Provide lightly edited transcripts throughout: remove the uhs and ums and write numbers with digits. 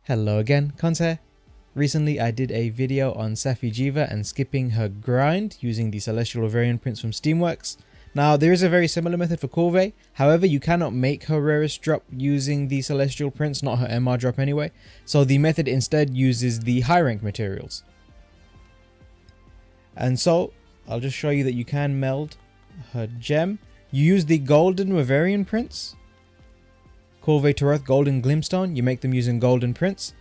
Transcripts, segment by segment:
Hello again, Cons here. Recently I did a video on safi'jiiva and skipping her grind using the Celestial Variant prints from Steamworks. Now there is a very similar method for Kulve, however you cannot make her rarest drop using the Celestial prints, not her MR drop anyway, so the method instead uses the high rank materials. And so I'll just show you that you can meld her gem. You use the golden Wavarian prints, Kulve Taroth golden glintstone, you make them using golden prints.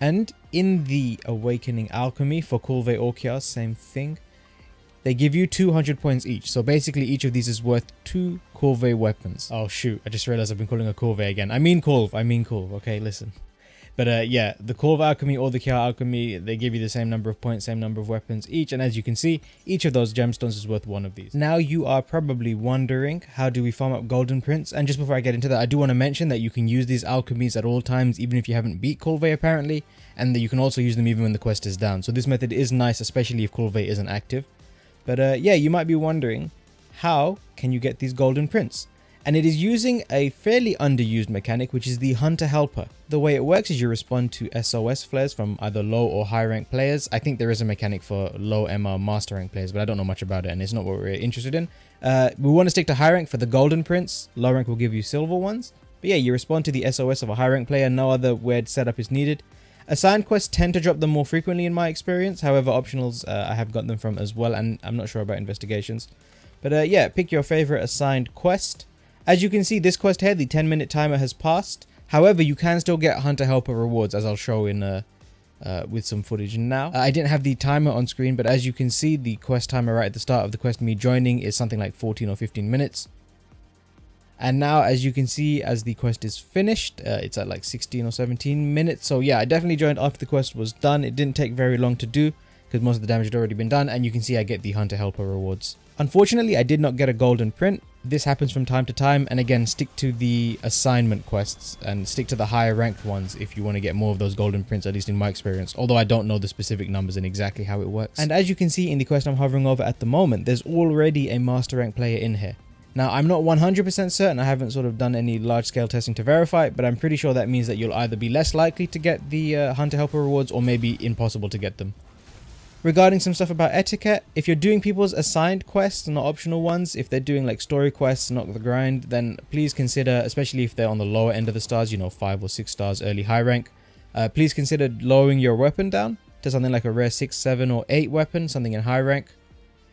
And in the awakening alchemy for Kulve Orkias, same thing. They give you 200 points each. So basically each of these is worth 2 Kulve weapons. Oh shoot, I just realized I've been calling her Kulve again. I mean Kulve, okay, listen. But yeah, the Kulve alchemy or the Kia alchemy, they give you the same number of points, same number of weapons each. And as you can see, each of those gemstones is worth one of these. Now you are probably wondering, how do we farm up golden prints? And just before I get into that, I do want to mention that you can use these alchemies at all times, even if you haven't beat Kulve apparently. And that you can also use them even when the quest is down. So this method is nice, especially if Kulve isn't active. But yeah, you might be wondering, how can you get these golden prints? And it is using a fairly underused mechanic, which is the Hunter Helper. The way it works is you respond to SOS flares from either low or high rank players. I think there is a mechanic for low MR master rank players, but I don't know much about it and it's not what we're interested in. We want to stick to high rank for the golden prints. Low rank will give you silver ones. But yeah, you respond to the SOS of a high rank player. No other weird setup is needed. Assigned quests tend to drop them more frequently in my experience. However, optionals I have got them from as well, and I'm not sure about investigations. But yeah, pick your favorite assigned quest. As you can see, this quest here, the 10-minute timer has passed. However, you can still get Hunter Helper rewards, as I'll show in with some footage now. I didn't have the timer on screen, but as you can see, the quest timer right at the start of the quest, me joining, is something like 14 or 15 minutes. And now, as you can see, as the quest is finished, it's at like 16 or 17 minutes. So yeah, I definitely joined after the quest was done. It didn't take very long to do, because most of the damage had already been done. And you can see I get the Hunter Helper rewards. Unfortunately, I did not get a golden print. This happens from time to time, and again, stick to the assignment quests and stick to the higher ranked ones if you want to get more of those golden prints, at least in my experience, although I don't know the specific numbers and exactly how it works. And as you can see in the quest I'm hovering over at the moment, there's already a master rank player in here. Now, I'm not 100% certain, I haven't sort of done any large scale testing to verify it, but I'm pretty sure that means that you'll either be less likely to get the Hunter Helper rewards or maybe impossible to get them. Regarding some stuff about etiquette, if you're doing people's assigned quests, not optional ones, if they're doing like story quests, not the grind, then please consider, especially if they're on the lower end of the stars, you know, 5 or 6 stars early high rank, please consider lowering your weapon down to something like a rare 6, 7 or 8 weapon, something in high rank.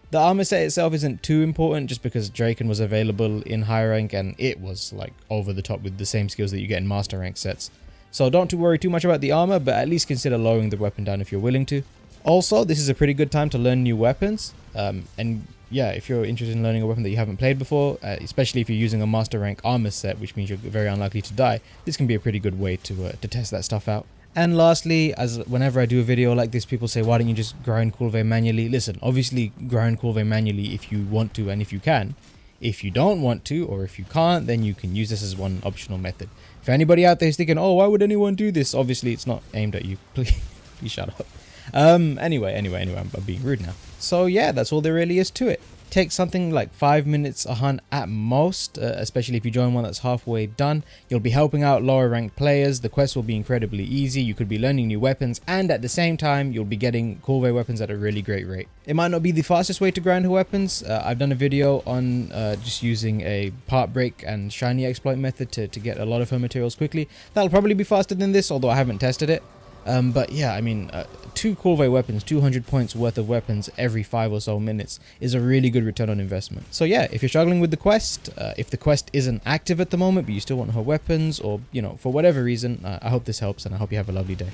The armor set itself isn't too important just because Draken was available in high rank and it was like over the top with the same skills that you get in master rank sets. So don't worry too much about the armor, but at least consider lowering the weapon down if you're willing to. Also, this is a pretty good time to learn new weapons, and yeah, if you're interested in learning a weapon that you haven't played before, especially if you're using a master rank armor set, which means you're very unlikely to die, this can be a pretty good way to test that stuff out. And lastly, as whenever I do a video like this, people say, why don't you just grind Kulve manually? Listen, obviously grind Kulve manually if you want to and if you can. If you don't want to, or if you can't, then you can use this as one optional method. If anybody out there is thinking, oh, why would anyone do this? Obviously, it's not aimed at you. Please shut up. Anyway, I'm being rude now. So yeah, that's all there really is to it. Take something like 5 minutes a hunt at most, especially if you join one that's halfway done. You'll be helping out lower ranked players, the quest will be incredibly easy, you could be learning new weapons, and at the same time, you'll be getting Kulve weapons at a really great rate. It might not be the fastest way to grind her weapons. I've done a video on just using a part break and shiny exploit method to get a lot of her materials quickly. That'll probably be faster than this, although I haven't tested it. But yeah, I mean, 2 Kulve weapons, 200 points worth of weapons every 5 or so minutes is a really good return on investment. So yeah, if you're struggling with the quest, if the quest isn't active at the moment, but you still want her weapons, or, you know, for whatever reason, I hope this helps and I hope you have a lovely day.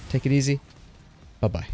Take it easy. Bye-bye.